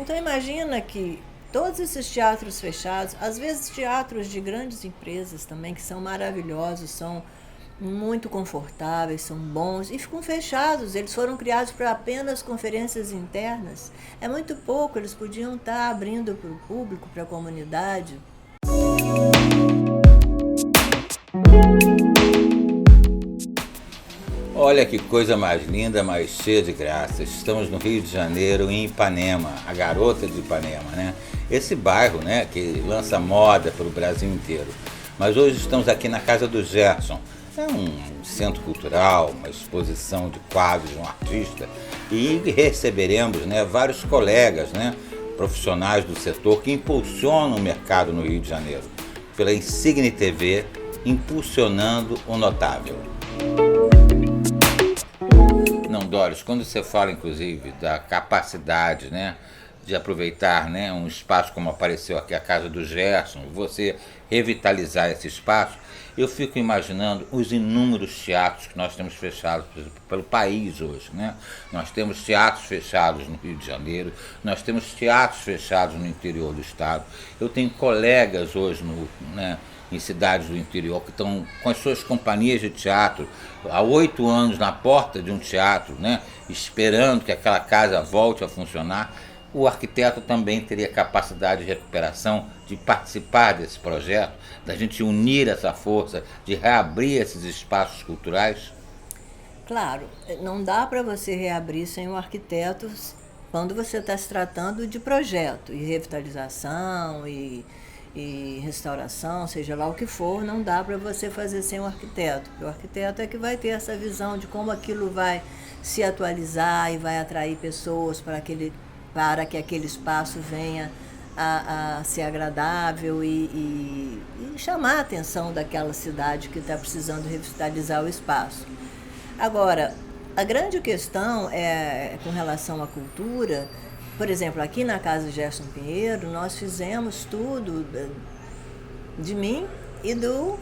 Então imagina que todos esses teatros fechados, às vezes teatros de grandes empresas também, que são maravilhosos, são muito confortáveis, são bons e ficam fechados. Eles foram criados para apenas conferências internas. É muito pouco, eles podiam estar abrindo para o público, para a comunidade. Olha que coisa mais linda, mais cheia de graça. Estamos no Rio de Janeiro, em Ipanema, a garota de Ipanema, né? Esse bairro, né, que lança moda pelo Brasil inteiro. Mas hoje estamos aqui na casa do Gerson. É um centro cultural, uma exposição de quadros de um artista e receberemos, né, vários colegas, né, profissionais do setor que impulsionam o mercado no Rio de Janeiro, pela Insigne TV, impulsionando o notável. Não, Doris, quando você fala, inclusive, da capacidade, né, de aproveitar, né, um espaço como apareceu aqui, a casa do Gerson, você revitalizar esse espaço, eu fico imaginando os inúmeros teatros que nós temos fechados pelo país hoje, né? Nós temos teatros fechados no Rio de Janeiro, nós temos teatros fechados no interior do estado. Eu tenho colegas hoje né, em cidades do interior que estão com as suas companhias de teatro há 8 anos na porta de um teatro, né, esperando que aquela casa volte a funcionar. O arquiteto também teria capacidade de recuperação, de participar desse projeto, da gente unir essa força, de reabrir esses espaços culturais? Claro, não dá para você reabrir sem o arquiteto quando você está se tratando de projeto e revitalização e restauração, seja lá o que for, não dá para você fazer sem o arquiteto. O arquiteto é que vai ter essa visão de como aquilo vai se atualizar e vai atrair pessoas para que aquele espaço venha a ser agradável e chamar a atenção daquela cidade que está precisando revitalizar o espaço. Agora, a grande questão é com relação à cultura. Por exemplo, aqui na casa de Gerson Pinheiro, nós fizemos tudo de mim e do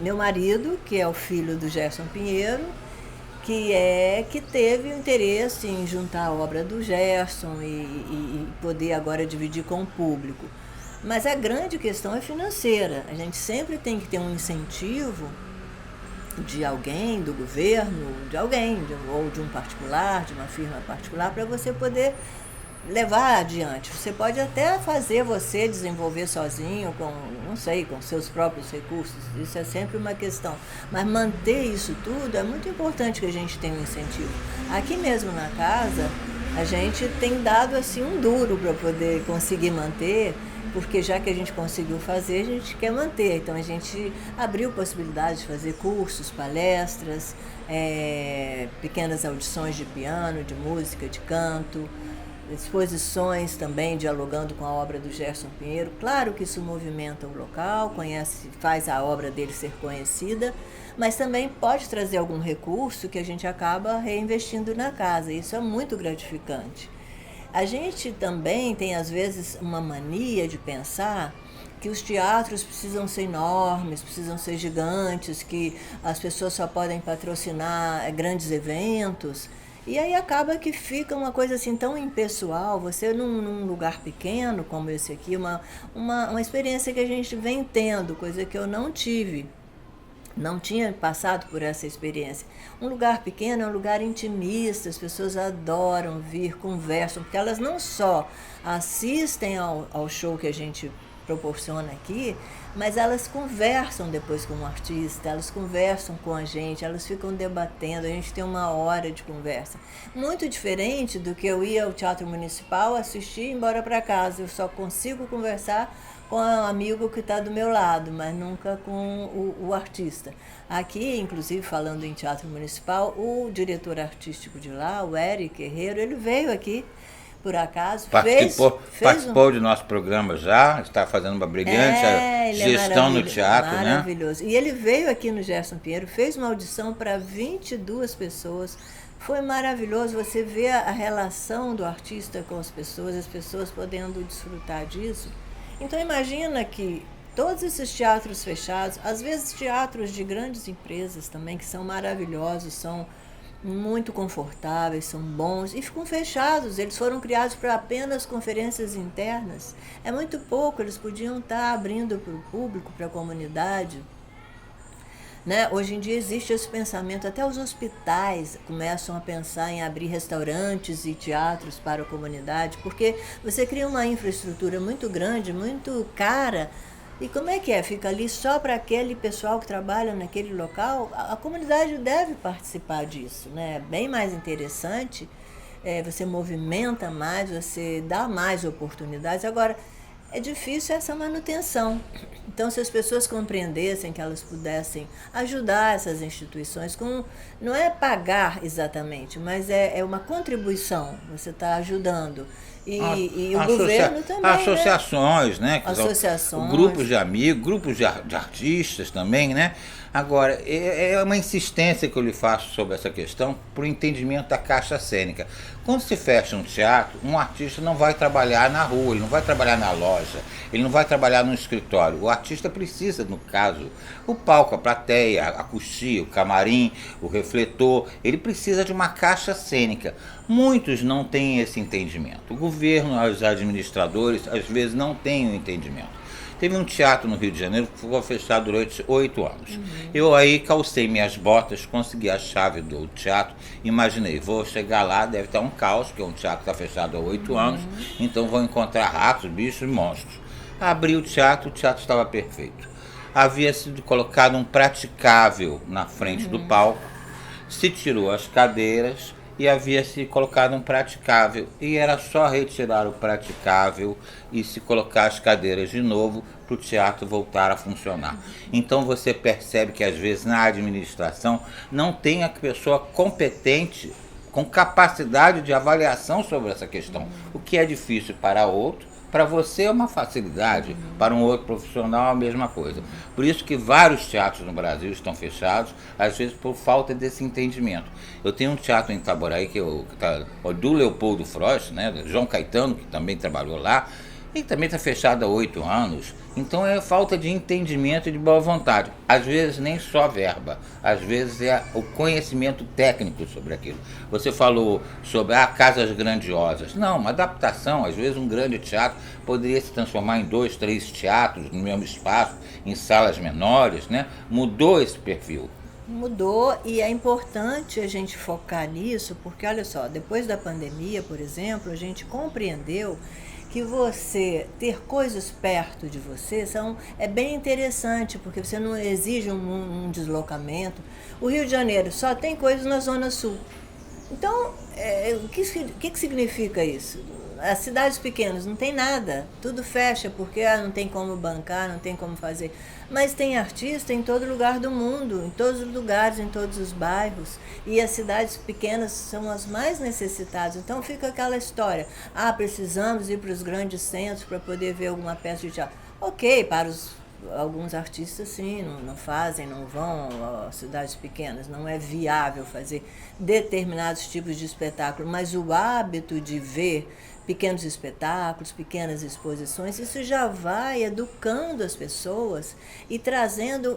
meu marido, que é o filho do Gerson Pinheiro, que teve o interesse em juntar a obra do Gerson e poder agora dividir com o público. Mas a grande questão é financeira. A gente sempre tem que ter um incentivo de alguém, do governo, de alguém, ou de um particular, de uma firma particular, para você poder levar adiante. Você pode até fazer você desenvolver sozinho, com, não sei, com seus próprios recursos, isso é sempre uma questão. Mas manter isso tudo é muito importante que a gente tenha um incentivo. Aqui mesmo na casa, a gente tem dado assim um duro para poder conseguir manter, porque já que a gente conseguiu fazer, a gente quer manter. Então a gente abriu possibilidade de fazer cursos, palestras, pequenas audições de piano, de música, de canto, exposições também dialogando com a obra do Gerson Pinheiro. Claro que isso movimenta o local, faz a obra dele ser conhecida, mas também pode trazer algum recurso que a gente acaba reinvestindo na casa. Isso é muito gratificante. A gente também tem, às vezes, uma mania de pensar que os teatros precisam ser enormes, precisam ser gigantes, que as pessoas só podem patrocinar grandes eventos. E aí acaba que fica uma coisa assim tão impessoal. Você num lugar pequeno como esse aqui, uma experiência que a gente vem tendo, coisa que eu não tive. Não tinha passado por essa experiência. Um lugar pequeno é um lugar intimista, as pessoas adoram vir, conversam, porque elas não só assistem ao show que a gente proporciona aqui, mas elas conversam depois com o artista, elas conversam com a gente, elas ficam debatendo, a gente tem uma hora de conversa. Muito diferente do que eu ir ao Teatro Municipal, assistir e ir embora para casa. Eu só consigo conversar com o amigo que está do meu lado, mas nunca com o artista. Aqui, inclusive, falando em Teatro Municipal, o diretor artístico de lá, o Eric Herrero, ele veio aqui, por acaso, participou de nosso programa já, está fazendo uma brilhante gestão no teatro, maravilhoso. Né? E ele veio aqui no Gerson Pinheiro, fez uma audição para 22 pessoas. Foi maravilhoso você ver a relação do artista com as pessoas podendo desfrutar disso. Então imagina que todos esses teatros fechados, às vezes teatros de grandes empresas também, que são maravilhosos, são muito confortáveis, são bons e ficam fechados. Eles foram criados para apenas conferências internas. É muito pouco, eles podiam estar abrindo para o público, para a comunidade. Né? Hoje em dia existe esse pensamento, até os hospitais começam a pensar em abrir restaurantes e teatros para a comunidade, porque você cria uma infraestrutura muito grande, muito cara, e como é que é? Fica ali só para aquele pessoal que trabalha naquele local? A comunidade deve participar disso, né? É bem mais interessante, você movimenta mais, você dá mais oportunidades. Agora, é difícil essa manutenção. Então, se as pessoas compreendessem que elas pudessem ajudar essas instituições, com, não é pagar exatamente, mas é uma contribuição, você está ajudando. E o governo também. Associações, né? Associações. Grupos de amigos, grupos de artistas também, né? Agora, é uma insistência que eu lhe faço sobre essa questão para o entendimento da caixa cênica. Quando se fecha um teatro, um artista não vai trabalhar na rua, ele não vai trabalhar na loja, ele não vai trabalhar no escritório. O artista precisa, no caso, o palco, a plateia, a coxia, o camarim, o refletor, ele precisa de uma caixa cênica. Muitos não têm esse entendimento. O governo, os administradores, às vezes não têm o entendimento. Teve um teatro no Rio de Janeiro que ficou fechado durante 8 anos. Uhum. Eu aí calcei minhas botas, consegui a chave do teatro, imaginei, vou chegar lá, deve estar um caos, porque é um teatro que está fechado há 8 anos, então vou encontrar ratos, bichos e monstros. Abri o teatro estava perfeito. Havia sido colocado um praticável na frente do palco, se tirou as cadeiras, e havia se colocado um praticável, e era só retirar o praticável e se colocar as cadeiras de novo para o teatro voltar a funcionar. Então você percebe que às vezes na administração não tem a pessoa competente, com capacidade de avaliação sobre essa questão, o que é difícil para outro. Para você é uma facilidade, para um outro profissional é a mesma coisa. Por isso que vários teatros no Brasil estão fechados, às vezes por falta desse entendimento. Eu tenho um teatro em Itaboraí, que é do Leopoldo Frost, né, João Caetano, que também trabalhou lá, e também está fechado há 8 anos. Então é falta de entendimento e de boa vontade. Às vezes nem só verba, às vezes é o conhecimento técnico sobre aquilo. Você falou sobre casas grandiosas. Não, uma adaptação, às vezes um grande teatro poderia se transformar em 2, 3 teatros no mesmo espaço, em salas menores, né? Mudou esse perfil. Mudou, e é importante a gente focar nisso, porque olha só, depois da pandemia, por exemplo, a gente compreendeu que você ter coisas perto de você é bem interessante, porque você não exige um deslocamento. O Rio de Janeiro só tem coisas na Zona Sul. Então, o que significa isso? As cidades pequenas não tem nada, tudo fecha porque não tem como bancar, não tem como fazer. Mas tem artista em todo lugar do mundo, em todos os lugares, em todos os bairros. E as cidades pequenas são as mais necessitadas. Então fica aquela história, precisamos ir para os grandes centros para poder ver alguma peça de teatro. Ok, para alguns artistas sim, não fazem, não vão às cidades pequenas, não é viável fazer determinados tipos de espetáculo, mas o hábito de ver pequenos espetáculos, pequenas exposições, isso já vai educando as pessoas e trazendo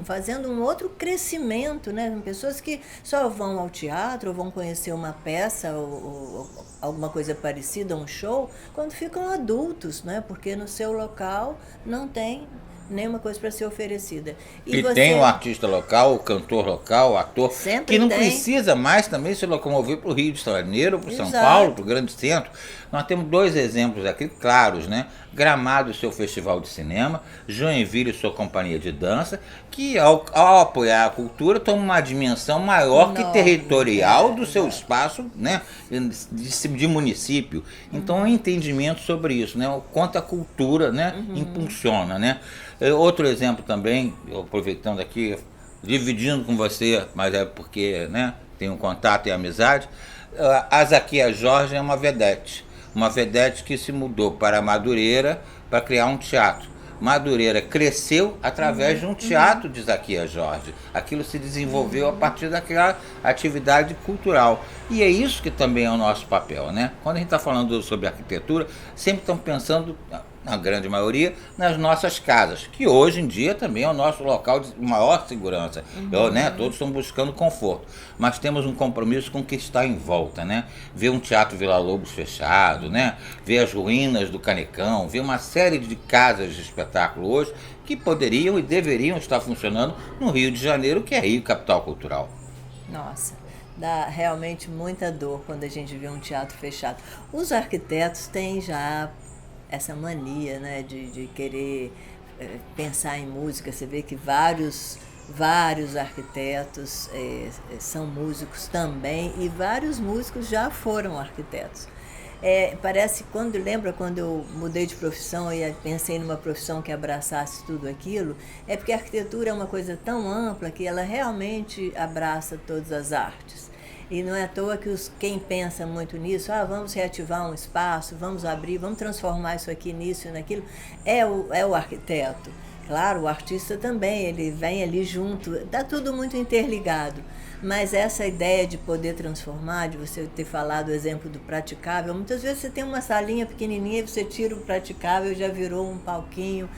fazendo um outro crescimento, né? Pessoas que só vão ao teatro ou vão conhecer uma peça ou alguma coisa parecida, um show, quando ficam adultos, né? Porque no seu local não tem nenhuma coisa para ser oferecida. E tem o artista local, o cantor local, o ator, que não precisa mais também se locomover para o Rio de Janeiro, para São Paulo, para o grande centro. Nós temos 2 exemplos aqui claros, né? Gramado, seu festival de cinema, Joinville, sua companhia de dança, que ao apoiar a cultura toma uma dimensão maior que territorial do seu espaço, né? De município. Então, um entendimento sobre isso, né? O quanto a cultura, né? Impulsiona, né? Outro exemplo também, aproveitando aqui, dividindo com você, mas é porque, né, tem um contato e amizade, a Zaquia Jorge é uma vedete que se mudou para Madureira para criar um teatro. Madureira cresceu através de um teatro de Zaquia Jorge. Aquilo se desenvolveu a partir daquela atividade cultural. E é isso que também é o nosso papel, né? Quando a gente está falando sobre arquitetura, sempre estamos pensando na grande maioria, nas nossas casas, que hoje em dia também é o nosso local de maior segurança. Né, todos estão buscando conforto, mas temos um compromisso com o que está em volta, né? Ver um Teatro Villa-Lobos fechado, né? Ver as ruínas do Canecão, ver uma série de casas de espetáculo hoje que poderiam e deveriam estar funcionando no Rio de Janeiro, que é Rio Capital Cultural. Nossa, dá realmente muita dor quando a gente vê um teatro fechado. Os arquitetos têm já essa mania, né, de querer pensar em música. Você vê que vários arquitetos são músicos também, e vários músicos já foram arquitetos. Parece, lembra quando eu mudei de profissão e pensei numa profissão que abraçasse tudo aquilo, é porque a arquitetura é uma coisa tão ampla que ela realmente abraça todas as artes. E não é à toa que quem pensa muito nisso, vamos reativar um espaço, vamos abrir, vamos transformar isso aqui nisso e naquilo, é o arquiteto. Claro, o artista também, ele vem ali junto, está tudo muito interligado. Mas essa ideia de poder transformar, de você ter falado o exemplo do praticável, muitas vezes você tem uma salinha pequenininha, você tira o praticável, já virou um palquinho,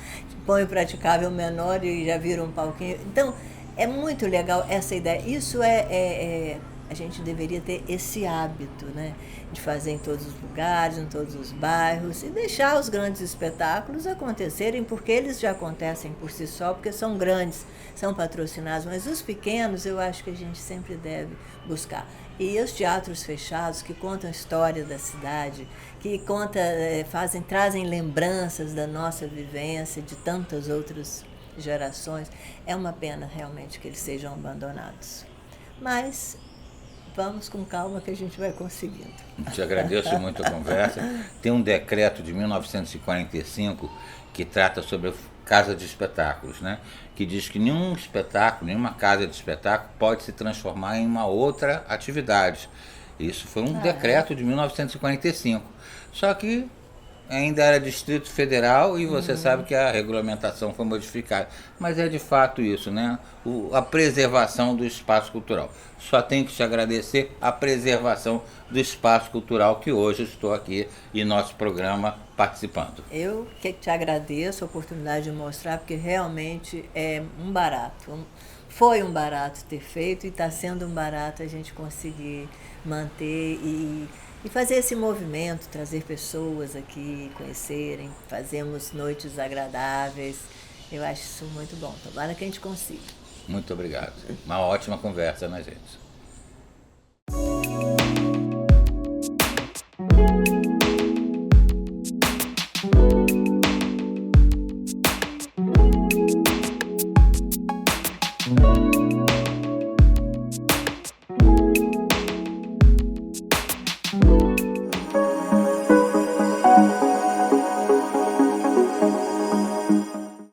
põe o praticável menor e já vira um palquinho. Então, é muito legal essa ideia. Isso a gente deveria ter esse hábito, né, de fazer em todos os lugares, em todos os bairros, e deixar os grandes espetáculos acontecerem, porque eles já acontecem por si só, porque são grandes, são patrocinados, mas os pequenos eu acho que a gente sempre deve buscar. E os teatros fechados que contam a história da cidade, que trazem lembranças da nossa vivência, de tantas outras gerações, é uma pena realmente que eles sejam abandonados. Mas vamos com calma que a gente vai conseguindo. Te agradeço muito a conversa. Tem um decreto de 1945 que trata sobre a casa de espetáculos, né? Que diz que nenhum espetáculo, nenhuma casa de espetáculo pode se transformar em uma outra atividade. Isso foi um decreto de 1945. Só que ainda era Distrito Federal e você sabe que a regulamentação foi modificada. Mas é de fato isso, né? A preservação do espaço cultural. Só tenho que te agradecer a preservação do espaço cultural que hoje estou aqui em nosso programa participando. Eu que te agradeço a oportunidade de mostrar, porque realmente é um barato. Foi um barato ter feito e está sendo um barato a gente conseguir manter e fazer esse movimento, trazer pessoas aqui, conhecerem, fazemos noites agradáveis. Eu acho isso muito bom. Tomara que a gente consiga. Muito obrigado. Uma ótima conversa, né, gente?